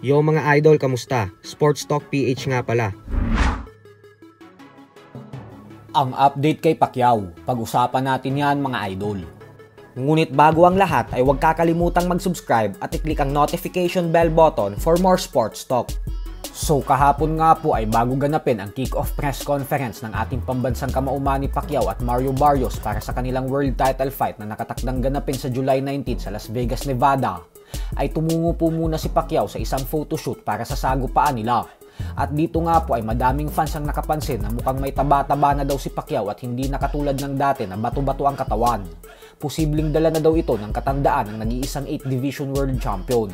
Yo mga idol, kamusta? Sports Talk PH nga pala. Ang update kay Pacquiao, pag-usapan natin yan mga idol. Ngunit bago ang lahat ay huwag kakalimutang mag-subscribe at i-click ang notification bell button for more sports talk. So kahapon nga po ay bago ganapin ang kick-off press conference ng ating pambansang kamauman ni Pacquiao at Mario Barrios para sa kanilang world title fight na nakatakdang ganapin sa July 19 sa Las Vegas, Nevada, ay tumungo po muna si Pacquiao sa isang photoshoot para sa sagupaan nila. At dito nga po ay madaming fans ang nakapansin na mukhang may taba-taba na daw si Pacquiao at hindi na katulad ng dati na bato-bato ang katawan. Posibleng dala na daw ito ng katandaan ng nag-iisang 8 Division World Champion.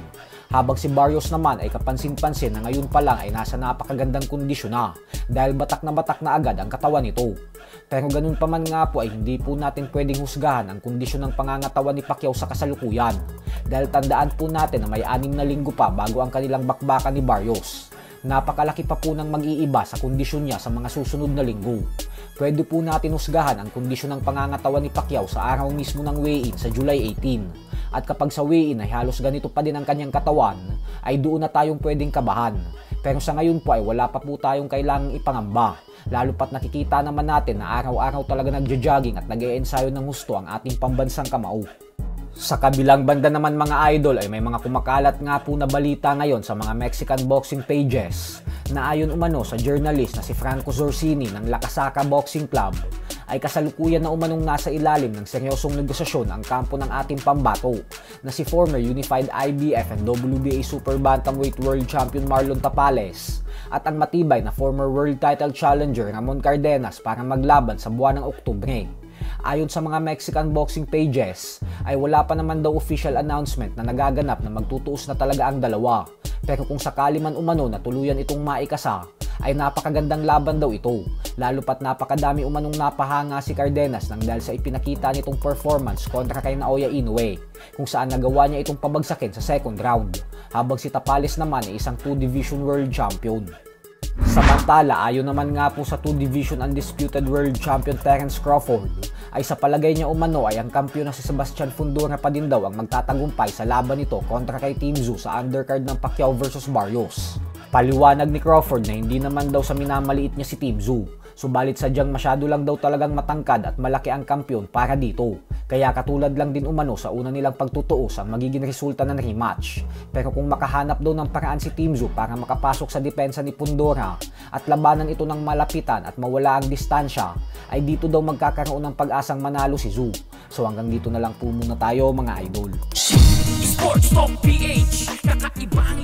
Habang si Barrios naman ay kapansin-pansin na ngayon pa lang ay nasa napakagandang kondisyon na dahil batak na agad ang katawan nito. Pero ganun pa man nga po ay hindi po natin pwedeng husgahan ang kondisyon ng pangangatawan ni Pacquiao sa kasalukuyan dahil tandaan po natin na may 6 na linggo pa bago ang kanilang bakbakan ni Barrios. Napakalaki pa po ng mag-iiba sa kondisyon niya sa mga susunod na linggo. Pwede po natin husgahan ang kondisyon ng pangangatawan ni Pacquiao sa araw mismo ng weigh-in sa July 18. At kapag sa weigh-in ay halos ganito pa din ang kanyang katawan, ay doon na tayong pwedeng kabahan. Pero sa ngayon po ay wala pa po tayong kailangang ipangamba. Lalo pat nakikita naman natin na araw-araw talaga nagja-jogging at nag-e-ensayo ng husto ang ating pambansang kamao. Sa kabilang banda naman mga idol ay may mga kumakalat nga po na balita ngayon sa mga Mexican boxing pages na ayon umano sa journalist na si Franco Zorzini ng La Casaca Boxing Club ay kasalukuyan na umanong nasa ilalim ng seryosong negosasyon ang kampo ng ating pambato na si former Unified IBF and WBA Super Bantamweight World Champion Marlon Tapales at ang matibay na former world title challenger Ramon Cardenas para maglaban sa buwan ng Oktubre. Ayon sa mga Mexican boxing pages, ay wala pa naman daw official announcement na nagaganap na magtutuos na talaga ang dalawa. Pero kung sakali man umano na tuluyan itong maikasa, ay napakagandang laban daw ito. Lalo pat napakadami umanong napahanga si Cardenas nang dahil sa ipinakita nitong performance kontra kay Naoya Inoue, kung saan nagawa niya itong pabagsakin sa second round, habang si Tapales naman ay isang 2 Division World Champion. Samantala, ayon naman nga po sa 2 Division Undisputed World Champion Terence Crawford, ay sa palagay niya umano ay ang kampiyon na si Sebastian Fundora pa din daw ang magtatagumpay sa laban nito kontra kay Team Tszyu sa undercard ng Pacquiao vs Barrios. Paliwanag ni Crawford na hindi naman daw sa minamaliit niya si Team Tszyu, subalit sadyang masyado lang daw talagang matangkad at malaki ang kampiyon para dito. Kaya katulad lang din umano sa una nilang pagtutuos ang magiging resulta ng rematch. Pero kung makahanap daw ng paraan si Team Tszyu para makapasok sa depensa ni Fundora at labanan ito ng malapitan at mawala ang distansya, ay dito daw magkakaroon ng pag-asang manalo si Tszyu. So hanggang dito na lang po muna tayo mga idol. Sports Talk PH, kakaibang